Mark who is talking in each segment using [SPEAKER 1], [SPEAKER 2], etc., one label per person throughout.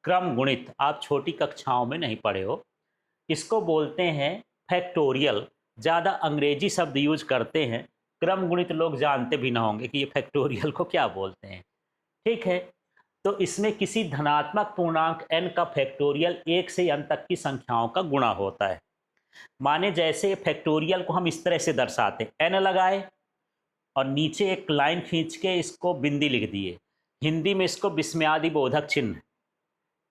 [SPEAKER 1] क्रम गुणित आप छोटी कक्षाओं में नहीं पढ़े हो, इसको बोलते हैं फैक्टोरियल। ज़्यादा अंग्रेजी शब्द यूज करते हैं, क्रम गुणित लोग जानते भी ना होंगे कि ये फैक्टोरियल को क्या बोलते हैं। ठीक है, तो इसमें किसी धनात्मक पूर्णांक n का फैक्टोरियल 1 से n तक की संख्याओं का गुणा होता है। माने जैसे फैक्टोरियल को हम इस तरह से दर्शाते हैं, n लगाए और नीचे एक लाइन खींच के इसको बिंदी लिख दिए। हिंदी में इसको विस्मयादि बोधक चिन्ह,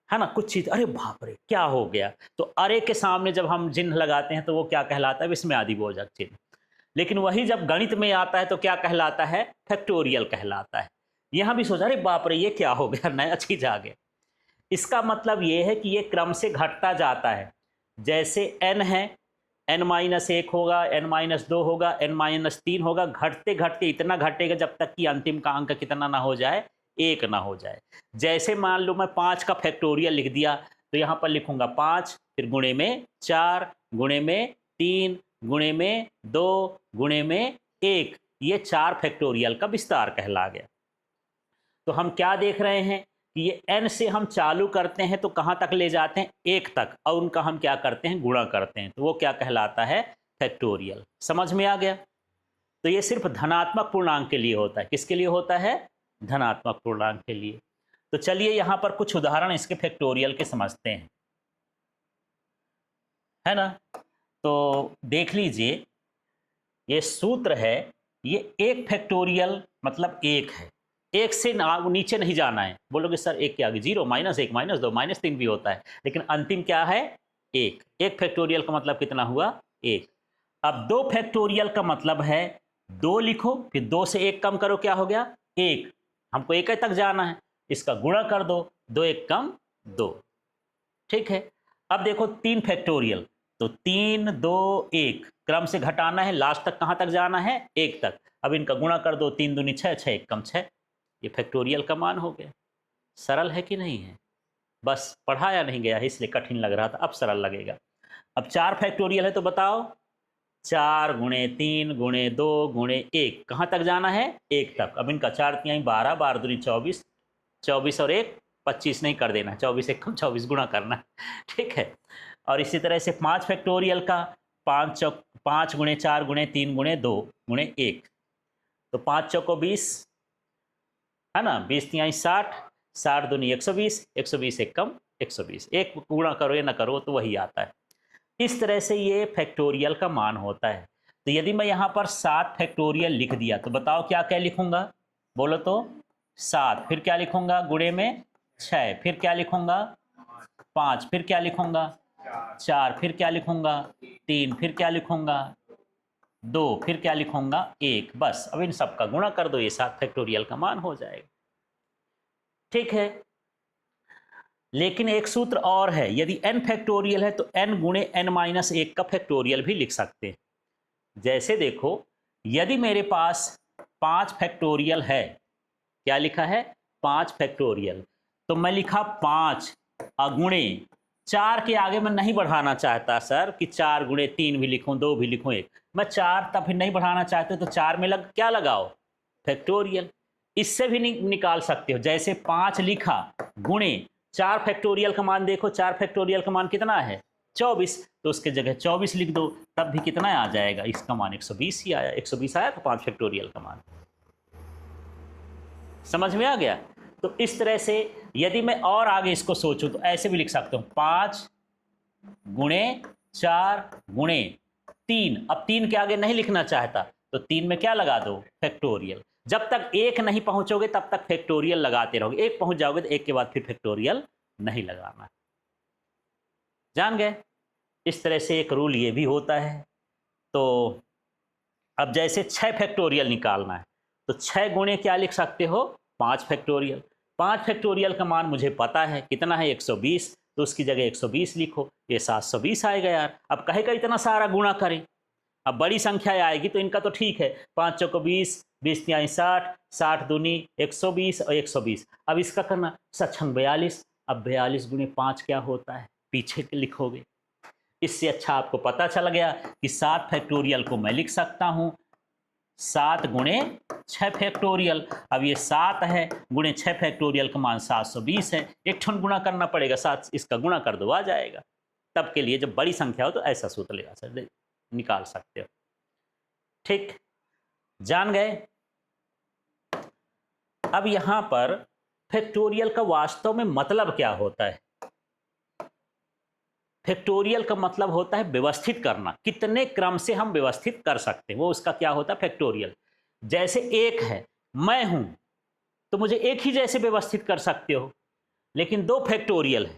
[SPEAKER 1] है ना, कुछ चीज अरे बाप रे क्या हो गया, तो अरे के सामने जब हम चिन्ह लगाते हैं तो वो क्या कहलाता है, विस्मयादि बोधक चिन्ह। लेकिन वही जब गणित में आता है तो क्या कहलाता है, फैक्टोरियल कहलाता है। यहां भी सोचा अरे बाप रे ये क्या हो गया, नया चीज आ गया। इसका मतलब ये है कि ये क्रम से घटता जाता है। जैसे n है, n-1 होगा, n-2 होगा, n-3 होगा, घटते घटते इतना घटेगा जब तक कि अंतिम का अंक कितना ना हो जाए, 1 ना हो जाए। जैसे मान लो मैं 5 का फैक्टोरियल लिख दिया तो यहाँ पर लिखूंगा 5, फिर गुणे में 4, गुणे में 3, गुणे में 2, गुणे में 1, ये 4 फैक्टोरियल का विस्तार कहला गया। तो हम क्या देख रहे हैं कि ये n से हम चालू करते हैं तो कहाँ तक ले जाते हैं, 1 तक, और उनका हम क्या करते हैं, गुणा करते हैं, तो वो क्या कहलाता है, फैक्टोरियल। समझ में आ गया। तो ये सिर्फ धनात्मक पूर्णांक के लिए होता है। किसके लिए होता है, धनात्मक पूर्णांक के लिए। तो चलिए यहाँ पर कुछ उदाहरण इसके फैक्टोरियल के समझते हैं, है ना। तो देख लीजिए, ये सूत्र है, ये 1 फैक्टोरियल मतलब 1 है, 1 से नीचे नहीं जाना है। बोलोगे सर 1 के आगे 0, -1, -2, -3 भी होता है, लेकिन अंतिम क्या है, 1। 1 फैक्टोरियल का मतलब कितना हुआ, 1। अब 2 फैक्टोरियल का मतलब है 2 लिखो, फिर 2 से 1 कम करो, क्या हो गया, 1। हमको 1 तक जाना है, इसका गुणा कर दो, 2 1 कम 2। ठीक है। अब देखो 3 फैक्टोरियल, तो 3 2 1, क्रम से घटाना है, लास्ट तक कहाँ तक जाना है, 1 तक। अब इनका गुणा कर दो, 3 दूनी 6, 6 1 कम 6, ये फैक्टोरियल का मान हो गया। सरल है कि नहीं है, बस पढ़ाया नहीं गया है इसलिए कठिन लग रहा था, अब सरल लगेगा। अब 4 फैक्टोरियल है तो बताओ, 4 गुणे 3 गुणे 2 गुणे 1, कहाँ तक जाना है, 1 तक। अब इनका 4 तिहाई 12, 12 दूनी 24, 24 और 1 25 नहीं कर देना, 24 1 कम 24 गुणा करना। ठीक है। और इसी तरह से 5 फैक्टोरियल का, 5 गुणे 4 गुणे 3 गुणे 2 गुणे 1, तो 5 चौको 20, है ना, 20 तिहाई 60, 60 दूनी 120, 120 1 कम 120, एक गुणा करो या ना करो तो वही आता है। इस तरह से ये फैक्टोरियल का मान होता है। तो यदि मैं यहाँ पर 7 फैक्टोरियल लिख दिया तो बताओ क्या क्या लिखूंगा, बोलो तो 7, फिर क्या लिखूंगा, गुणे में 6, फिर क्या लिखूंगा 5, फिर क्या लिखूंगा 4, फिर क्या लिखूंगा 3, फिर क्या लिखूंगा 2, फिर क्या लिखूंगा 1। बस अब इन सब का गुणा कर दो, ये 7 फैक्टोरियल का मान हो जाएगा। ठीक है। लेकिन एक सूत्र और है, यदि n फैक्टोरियल है तो n गुणे n-1 का फैक्टोरियल भी लिख सकते हैं। जैसे देखो, यदि मेरे पास 5 फैक्टोरियल है, क्या लिखा है, 5 फैक्टोरियल, तो मैं लिखा 5 गुणे 4 के आगे मैं नहीं बढ़ाना चाहता सर कि 4 गुणे 3 भी लिखूं, 2 भी लिखूं, 1, मैं 4 तक फिर नहीं बढ़ाना चाहते तो 4 में क्या लगाओ, फैक्टोरियल। इससे भी निकाल सकते हो, जैसे 5 लिखा गुणे 4 फैक्टोरियल का मान देखो, 4 फैक्टोरियल का मान कितना है, 24, तो उसके जगह 24 लिख दो, तब भी कितना आ जाएगा, इसका मान 120 ही आया। 120 आया तो 5 फैक्टोरियल का मान। समझ में आ गया। तो इस तरह से यदि मैं और आगे इसको सोचूं तो ऐसे भी लिख सकता हूं, 5 गुणे 4 गुणे 3। अब 3 के आगे नहीं लिखना चाहता तो 3 में क्या लगा दो, फैक्टोरियल। जब तक 1 नहीं पहुंचोगे तब तक फैक्टोरियल लगाते रहोगे, 1 पहुंच जाओगे तो 1 के बाद फिर फैक्टोरियल नहीं लगाना। जान गए। इस तरह से एक रूल ये भी होता है। तो अब जैसे 6 फैक्टोरियल निकालना है तो 6 गुणे क्या लिख सकते हो, 5 फैक्टोरियल। 5 फैक्टोरियल का मान मुझे पता है कितना है, 120, तो उसकी जगह 120 लिखो, ये 720 आएगा यार। अब कहेगा इतना सारा गुणा करें, अब बड़ी संख्या आएगी तो इनका तो ठीक है, 5 चौको 20, 20 तिहाई 60, 60 दूनी 120 और 120। अब इसका करना 7×42, अब 42 गुणे 5 क्या होता है, पीछे के लिखोगे। इससे अच्छा आपको पता चल गया कि 7 फैक्टोरियल को मैं लिख सकता हूं 7 गुणे 6 फैक्टोरियल। अब ये 7 है गुणे 6 फैक्टोरियल का मान 720 है। एक ठन गुणा करना पड़ेगा, 7 इसका गुणा कर दो आ जाएगा। तब के लिए जब बड़ी संख्या हो तो ऐसा सूत्र लगा सकते, निकाल सकते हो। ठीक, जान गए। अब यहां पर फैक्टोरियल का वास्तव में मतलब क्या होता है? फैक्टोरियल का मतलब होता है व्यवस्थित करना, कितने क्रम से हम व्यवस्थित कर सकते हैं, वो उसका क्या होता है फैक्टोरियल। जैसे एक है, मैं हूं तो मुझे एक ही जैसे व्यवस्थित कर सकते हो, लेकिन 2 फैक्टोरियल है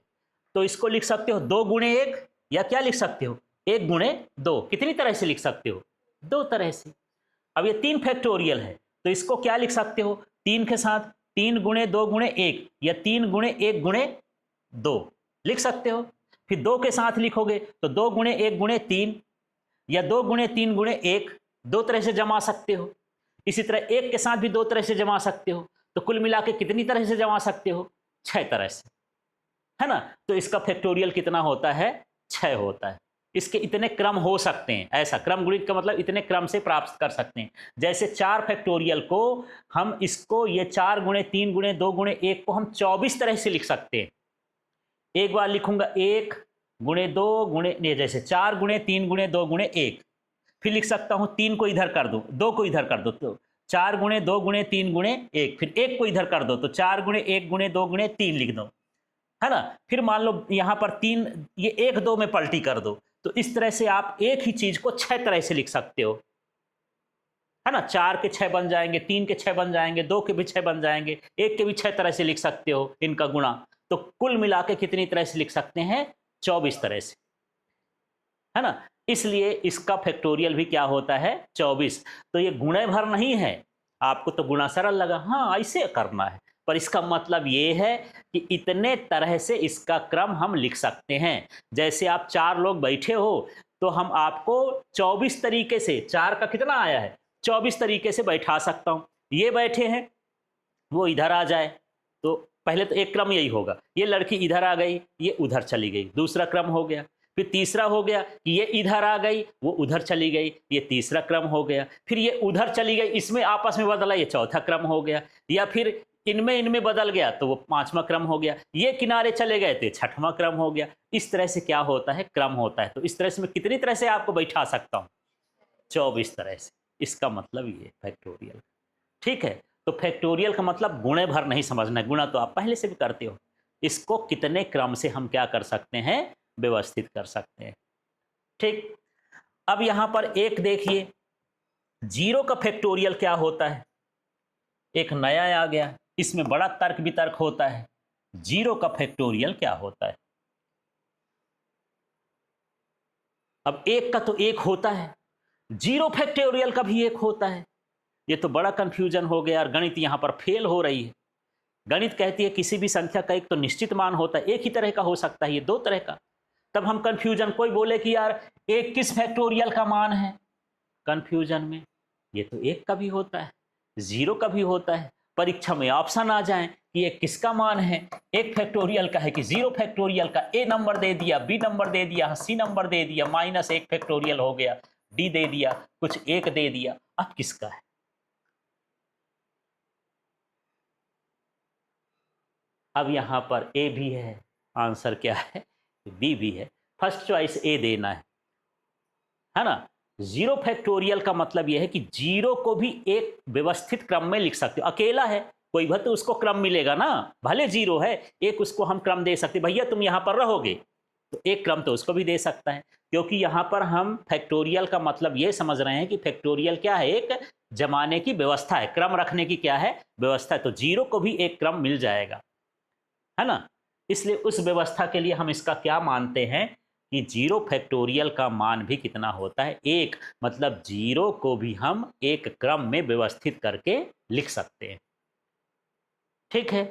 [SPEAKER 1] तो इसको लिख सकते हो 2 गुणे 1, या क्या लिख सकते हो 1 गुणे 2। कितनी तरह से लिख सकते हो? 2 तरह से। अब ये 3 फैक्टोरियल है तो इसको क्या लिख सकते हो? 3 के साथ 3 गुणे 2 गुणे 1, या 3 गुणे 1 गुणे 2 लिख सकते हो। फिर 2 के साथ लिखोगे तो 2 गुणे 1 गुणे 3, या 2 गुणे 3 गुणे 1, 2 तरह से जमा सकते हो। इसी तरह 1 के साथ भी 2 तरह से जमा सकते हो। तो कुल मिला के कितनी तरह से जमा सकते हो? 6 तरह से, है ना। तो इसका फैक्टोरियल कितना होता है? 6 होता है। इसके इतने क्रम हो सकते हैं, ऐसा क्रम गुणित का मतलब इतने क्रम से प्राप्त कर सकते हैं। जैसे 4 फैक्टोरियल को हम इसको ये 4 गुणे 3 गुणे 2 गुणे 1 को हम 24 तरह से लिख सकते हैं। एक बार लिखूंगा 1 गुणे 2 गुणे, जैसे 4 गुणे 3 गुणे 2 गुणे 1, फिर लिख सकता हूं 3 को इधर कर दो, 2 को इधर कर दो तो 4 गुणे 2 गुणे 3 गुणे 1, फिर 1 को इधर कर दो तो 4 गुणे 1 गुणे 2 गुणे 3 लिख दो, है ना। फिर मान लो यहां पर 3, ये 1 2 में पलटी कर दो। तो इस तरह से आप एक ही चीज को 6 तरह से लिख सकते हो, है ना। 4 के 6 बन जाएंगे, 3 के 6 बन जाएंगे, 2 के भी 6 बन जाएंगे, 1 के भी 6 तरह से लिख सकते हो इनका गुणा। तो कुल मिला के कितनी तरह से लिख सकते हैं? 24 तरह से, है ना। इसलिए इसका फैक्टोरियल भी क्या होता है? 24। तो ये गुणे भर नहीं है। आपको तो गुणा सरल लगा, हाँ ऐसे करना है, पर इसका मतलब ये है कि इतने तरह से इसका क्रम हम लिख सकते हैं। जैसे आप 4 लोग बैठे हो तो हम आपको 24 तरीके से, 4 का कितना आया है? 24 तरीके से बैठा सकता हूं। ये बैठे हैं, वो इधर आ जाए तो पहले तो एक क्रम यही होगा, ये लड़की इधर आ गई, ये उधर चली गई, दूसरा क्रम हो गया। फिर तीसरा हो गया कि ये इधर आ गई, वो उधर चली गई, ये तीसरा क्रम हो गया। फिर ये उधर चली गई, इसमें आपस में बदला, ये चौथा क्रम हो गया। या फिर इनमें बदल गया तो वो 5वां क्रम हो गया। ये किनारे चले गए तो 6वां क्रम हो गया। इस तरह से क्या होता है? क्रम होता है। तो इस तरह से मैं कितनी तरह से आपको बैठा सकता हूँ? 24 तरह से। इसका मतलब ये फैक्टोरियल, ठीक है। तो फैक्टोरियल का मतलब गुणे भर नहीं समझना है, गुणा तो आप पहले से भी करते हो। इसको कितने क्रम से हम क्या कर सकते हैं? व्यवस्थित कर सकते हैं, ठीक। अब यहां पर एक देखिए, 0 का फैक्टोरियल क्या होता है? एक नया आ गया, इसमें बड़ा तर्क वितर्क होता है। 0 का फैक्टोरियल क्या होता है? अब 1 का तो 1 होता है, 0 फैक्टोरियल का भी 1 होता है। ये तो बड़ा कंफ्यूजन हो गया और गणित यहां पर फेल हो रही है। गणित कहती है किसी भी संख्या का एक तो निश्चित मान होता है, एक ही तरह का हो सकता है, ये 2 तरह का। तब हम कंफ्यूजन, कोई बोले कि यार 1 किस फैक्टोरियल का मान है? कंफ्यूजन में ये तो 1 का भी होता है, 0 का भी होता है। परीक्षा में ऑप्शन आ जाए कि ये किसका मान है? 1 फैक्टोरियल का है कि 0 फैक्टोरियल का? ए नंबर दे दिया, बी नंबर दे दिया, सी नंबर दे दिया, -1 फैक्टोरियल हो गया, डी दे दिया, कुछ 1 दे दिया। अब किसका है? अब यहां पर ए भी है, आंसर क्या है? बी भी है। फर्स्ट चॉइस ए देना है ना। 0 फैक्टोरियल का मतलब यह है कि 0 को भी एक व्यवस्थित क्रम में लिख सकते हो। अकेला है कोई भी तो उसको क्रम मिलेगा ना, भले 0 है, एक उसको हम क्रम दे सकते, भैया तुम यहां पर रहोगे तो एक क्रम तो उसको भी दे सकता है। क्योंकि यहां पर हम फैक्टोरियल का मतलब यह समझ रहे हैं कि फैक्टोरियल क्या है? एक जमाने की व्यवस्था है, क्रम रखने की क्या है? व्यवस्था है। तो 0 को भी एक क्रम मिल जाएगा, है ना। इसलिए उस व्यवस्था के लिए हम इसका क्या मानते हैं कि 0 फैक्टोरियल का मान भी कितना होता है? 1। मतलब 0 को भी हम एक क्रम में व्यवस्थित करके लिख सकते हैं, ठीक है।